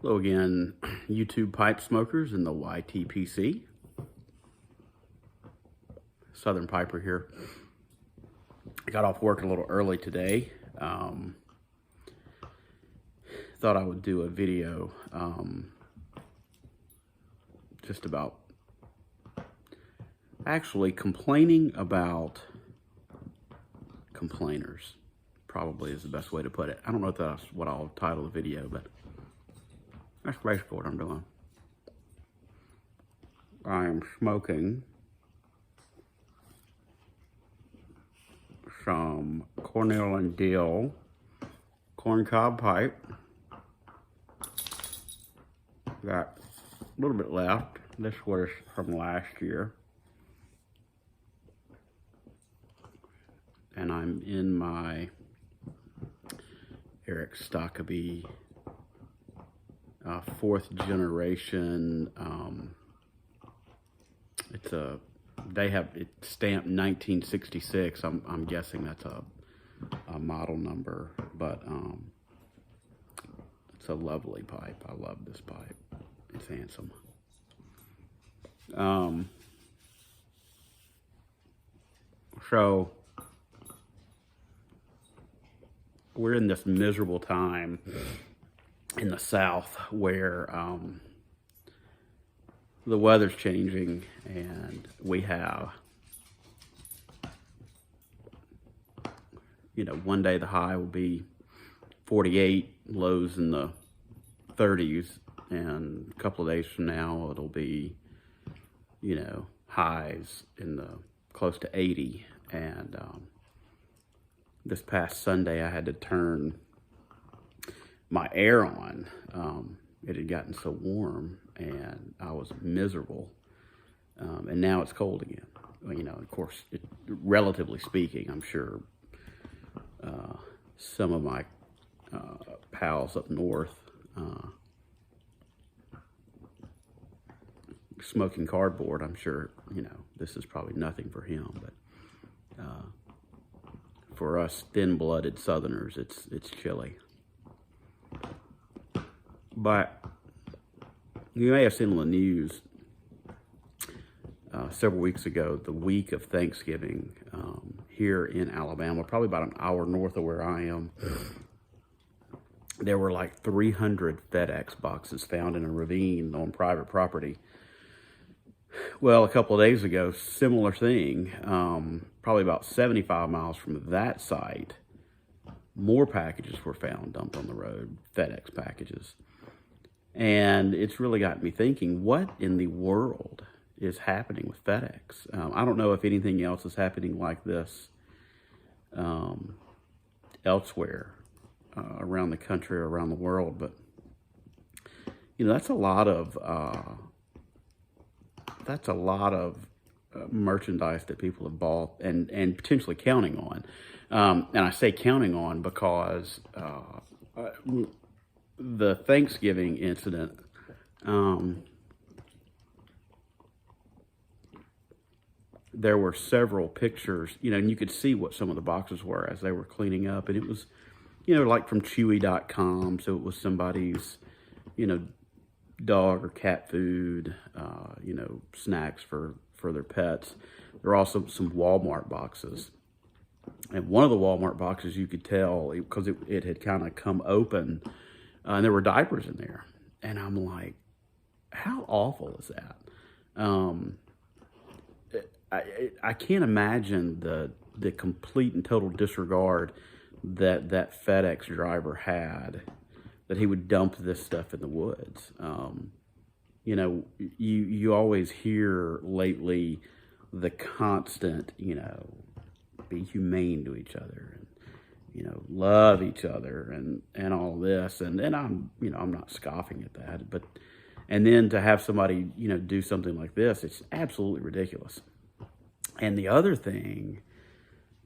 Hello again, YouTube pipe smokers in the YTPC. Southern Piper here. I got off work a little early today. Thought I would do a video just about actually complaining about complainers. Probably is the best way to put it. I don't know if that's what I'll title the video, but that's basically what I'm doing. I'm smoking some Cornell and Deal corncob pipe. Got a little bit left. This was from last year. And I'm in my Eric Stockeby 4th generation. They have it stamped 1966. I'm guessing that's a model number, but it's a lovely pipe. I love this pipe. It's handsome. So we're in this miserable time in the South where the weather's changing, and we have, one day the high will be 48, lows in the 30s, and a couple of days from now it'll be, highs in the close to 80. And this past Sunday I had to turn my air on. It had gotten so warm and I was miserable. And now it's cold again. Of course, relatively speaking, I'm sure some of my pals up north smoking cardboard, I'm sure, this is probably nothing for him, but for us thin-blooded Southerners, it's chilly. But you may have seen on the news several weeks ago, the week of Thanksgiving here in Alabama, probably about an hour north of where I am, there were like 300 FedEx boxes found in a ravine on private property. Well, a couple of days ago, similar thing, probably about 75 miles from that site, more packages were found dumped on the road, FedEx packages. And it's really got me thinking, what in the world is happening with FedEx? I don't know if anything else is happening like this elsewhere around the country or around the world, but that's a lot of merchandise that people have bought and potentially counting on. And I say counting on because the Thanksgiving incident, there were several pictures, and you could see what some of the boxes were as they were cleaning up. And it was, like from Chewy.com. So it was somebody's, dog or cat food, snacks for their pets. There were also some Walmart boxes. And one of the Walmart boxes, you could tell, because it had kind of come open, and there were diapers in there. And I'm like, how awful is that? I can't imagine the complete and total disregard that FedEx driver had, that he would dump this stuff in the woods. You always hear lately the constant, be humane to each other and, love each other and all this. And I'm, I'm not scoffing at that, but, and then to have somebody, do something like this, it's absolutely ridiculous. And the other thing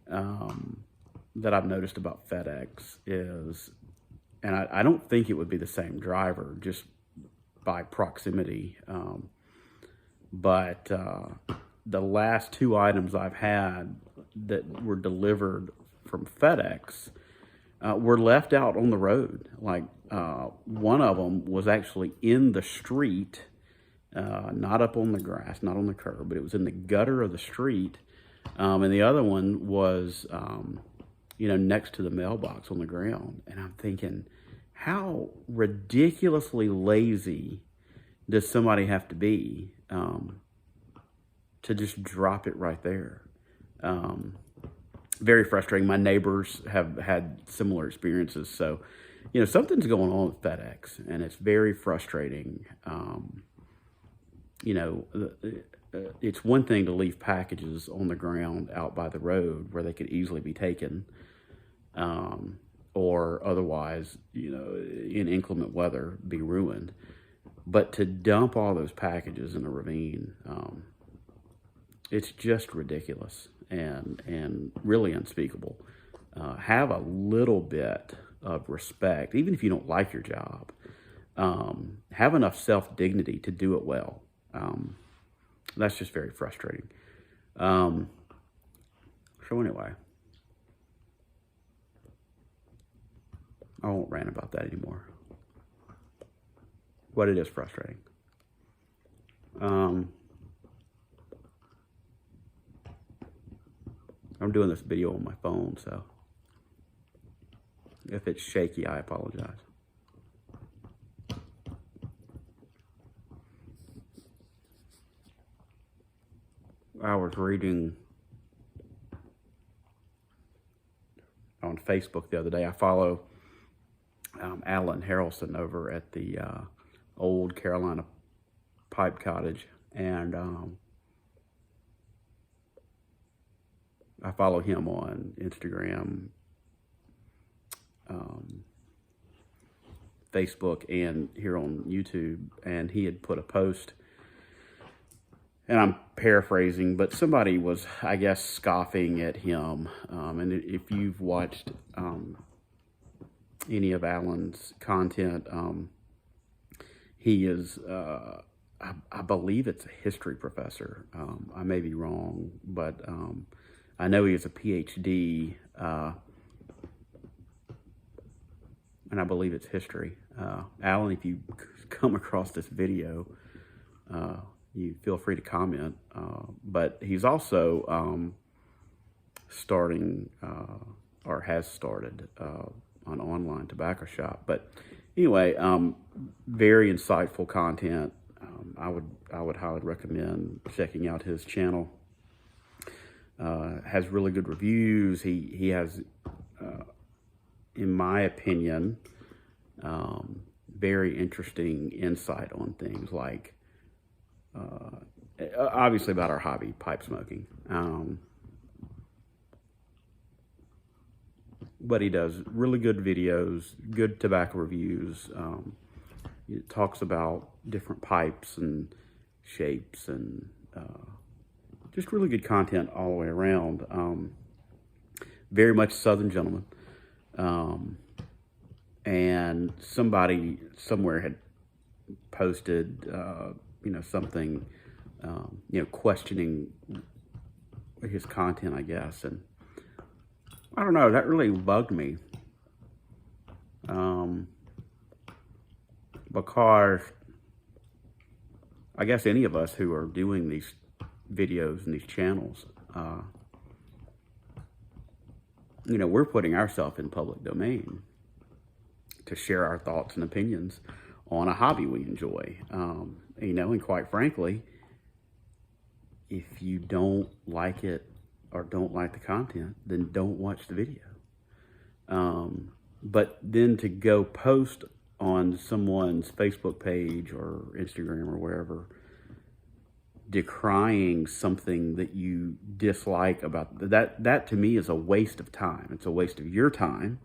that I've noticed about FedEx is, and I don't think it would be the same driver just by proximity, but the last 2 items I've had that were delivered from FedEx were left out on the road. Like one of them was actually in the street, not up on the grass, not on the curb, but it was in the gutter of the street. And the other one was, next to the mailbox on the ground. And I'm thinking, how ridiculously lazy does somebody have to be to just drop it right there? Very frustrating. My neighbors have had similar experiences. So, something's going on with FedEx, and it's very frustrating. It's one thing to leave packages on the ground out by the road where they could easily be taken, or otherwise, in inclement weather, be ruined. But to dump all those packages in a ravine, it's just ridiculous and really unspeakable. Have a little bit of respect, even if you don't like your job. Have enough self-dignity to do it well. That's just very frustrating. So anyway, I won't rant about that anymore. But it is frustrating. I'm doing this video on my phone, so if it's shaky, I apologize. I was reading on Facebook the other day. I follow Alan Harrelson over at the Old Carolina Pipe Cottage, and I follow him on Instagram, Facebook, and here on YouTube. And he had put a post, and I'm paraphrasing, but somebody was, I guess, scoffing at him. And if you've watched any of Alan's content, he is, I believe it's a history professor. I may be wrong, but I know he has a PhD, and I believe it's history. Alan, if you come across this video, you feel free to comment. But he's also starting, or has started, an online tobacco shop. But anyway, very insightful content. I would highly recommend checking out his channel. Has really good reviews. He has, in my opinion, very interesting insight on things like, obviously about our hobby, pipe smoking. But he does really good videos, good tobacco reviews. He talks about different pipes and shapes, and just really good content all the way around. Very much Southern gentleman. And somebody somewhere had posted, something, questioning his content, I guess. And I don't know, that really bugged me. Because I guess any of us who are doing these videos and these channels, we're putting ourselves in public domain to share our thoughts and opinions on a hobby we enjoy. And quite frankly, if you don't like it or don't like the content, then don't watch the video. But then to go post on someone's Facebook page or Instagram or wherever, decrying something that you dislike about that to me is a waste of time. It's a waste of your time,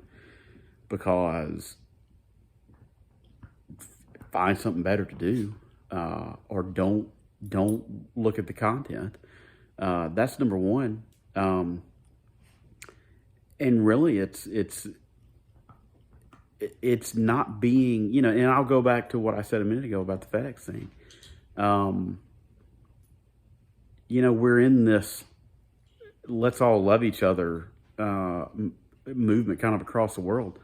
because find something better to do, or don't look at the content. That's number one. And really, it's not being, and I'll go back to what I said a minute ago about the FedEx thing. We're in this let's all love each other movement kind of across the world.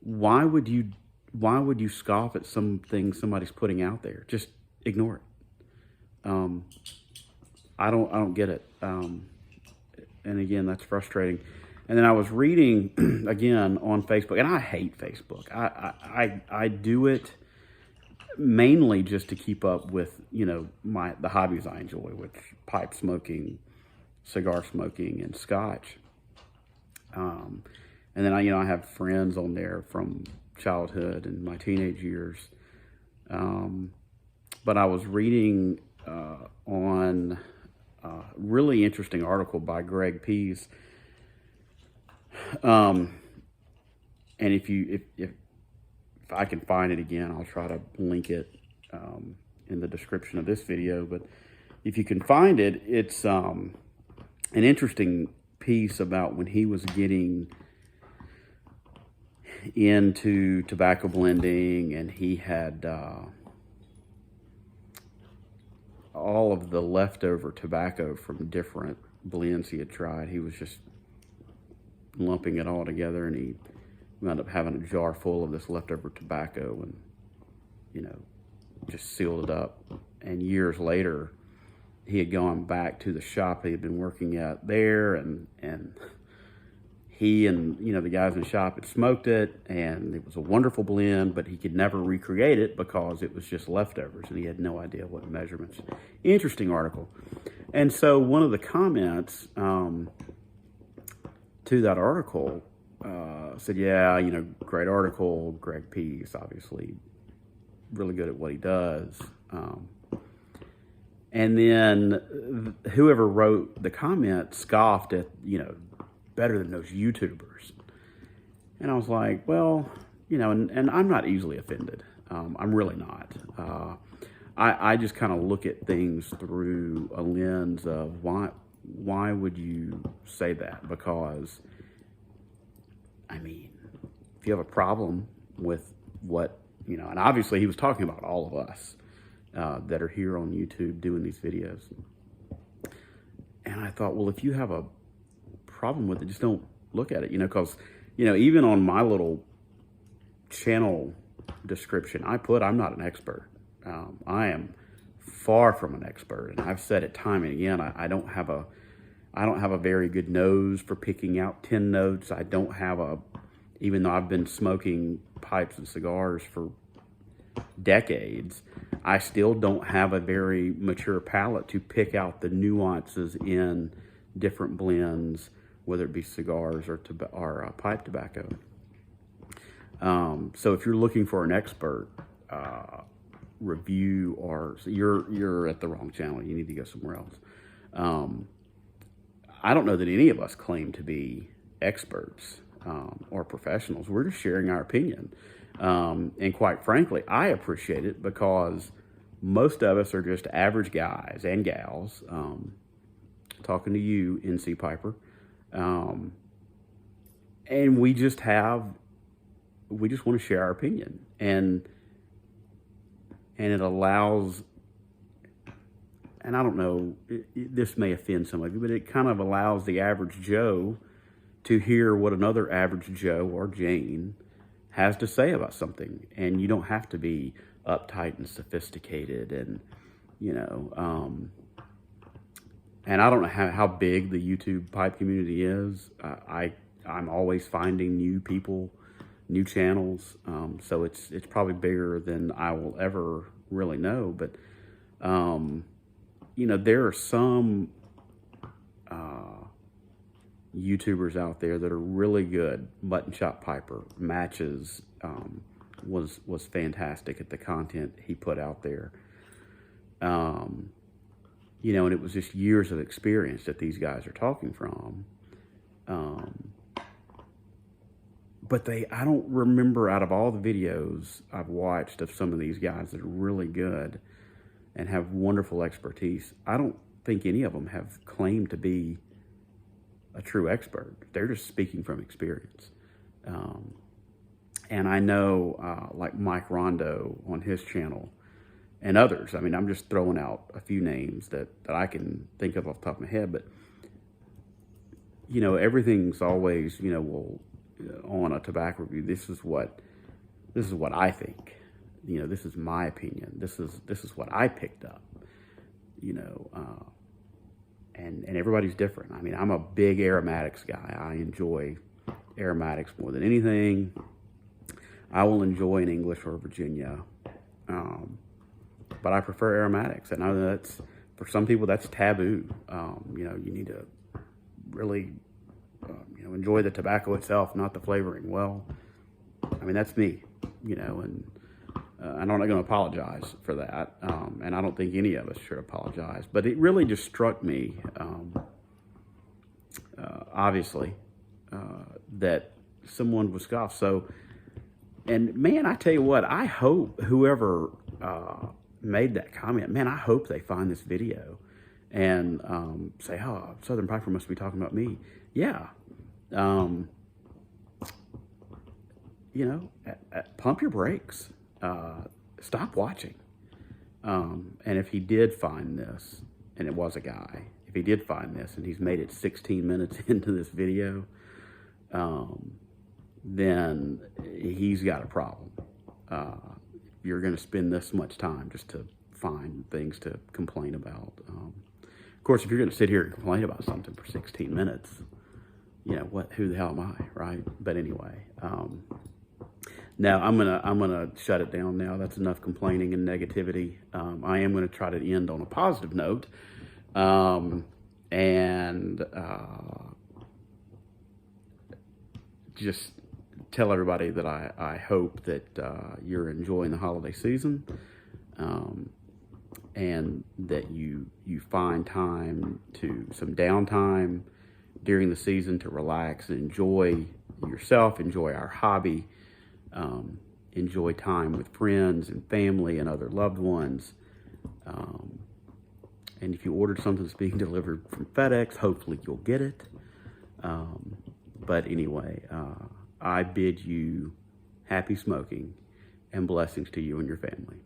Why would you why would you scoff at something somebody's putting out there? Just ignore it. I don't get it. And again, that's frustrating. And then I was reading again on Facebook, and I hate Facebook. I do it mainly just to keep up with, the hobbies I enjoy, which pipe smoking, cigar smoking, and scotch. And then I have friends on there from childhood and my teenage years. But I was reading on a really interesting article by Greg Pease. And if I can find it again, I'll try to link it in the description of this video. But if you can find it, it's an interesting piece about when he was getting into tobacco blending, and he had all of the leftover tobacco from different blends he had tried. He was just lumping it all together, and he wound up having a jar full of this leftover tobacco and, just sealed it up. And years later, he had gone back to the shop he had been working at there, and he and, the guys in the shop had smoked it, and it was a wonderful blend, but he could never recreate it because it was just leftovers, and he had no idea what measurements. Interesting article. And so one of the comments to that article said, yeah, great article, Greg Pease, obviously really good at what he does. And then whoever wrote the comment scoffed at, better than those YouTubers. And I was like, well, and I'm not easily offended. I'm really not. I just kind of look at things through a lens of why would you say that? Because, if you have a problem with what, and obviously he was talking about all of us that are here on YouTube doing these videos. And I thought, well, if you have a problem with it, just don't look at it, because, even on my little channel description, I put, I'm not an expert. I am far from an expert. And I've said it time and again, I don't have a very good nose for picking out 10 notes. I don't have even though I've been smoking pipes and cigars for decades, I still don't have a very mature palate to pick out the nuances in different blends, whether it be cigars or pipe tobacco. So if you're looking for an expert review, you're at the wrong channel. You need to go somewhere else. I don't know that any of us claim to be experts or professionals. We're just sharing our opinion. And quite frankly, I appreciate it because most of us are just average guys and gals, talking to you, NC Piper. And we just want to share our opinion. And it allows, and I don't know, this may offend some of you, but it kind of allows the average Joe to hear what another average Joe or Jane has to say about something. And you don't have to be uptight and sophisticated and, and I don't know how big the YouTube pipe community is. I'm always finding new people, new channels. So it's probably bigger than I will ever really know. But, there are some YouTubers out there that are really good. Mutton Chop Piper Matches was fantastic at the content he put out there. And it was just years of experience that these guys are talking from. But I don't remember, out of all the videos I've watched of some of these guys that are really good and have wonderful expertise, I don't think any of them have claimed to be a true expert. They're just speaking from experience. And I know, like Mike Rondo on his channel and others, I'm just throwing out a few names that I can think of off the top of my head, but, everything's always, on a tobacco review, this is what This is what I think. This is my opinion. This is what I picked up. And everybody's different. I mean, I'm a big aromatics guy. I enjoy aromatics more than anything. I will enjoy an English or Virginia, but I prefer aromatics. And I know that's, for some people, that's taboo. You need to really, enjoy the tobacco itself, not the flavoring. Well, I mean, that's me, and I'm not going to apologize for that. And I don't think any of us should apologize. But it really just struck me, obviously, that someone was scoffed. So, and man, I tell you what, I hope whoever made that comment, man, I hope they find this video and say, oh, Southern Piper must be talking about me. Yeah. Pump your brakes. Stop watching. And if he did find this, and it was a guy, if he did find this and he's made it 16 minutes into this video, then he's got a problem. You're going to spend this much time just to find things to complain about. Of course, if you're going to sit here and complain about something for 16 minutes, who the hell am I, right? But anyway, now I'm gonna shut it down now. That's enough complaining and negativity. I am gonna try to end on a positive note, and just tell everybody that I hope that you're enjoying the holiday season, and that you find some downtime during the season to relax and enjoy yourself, enjoy our hobby, enjoy time with friends and family and other loved ones. And if you ordered something that's being delivered from FedEx, hopefully you'll get it. But anyway, I bid you happy smoking and blessings to you and your family.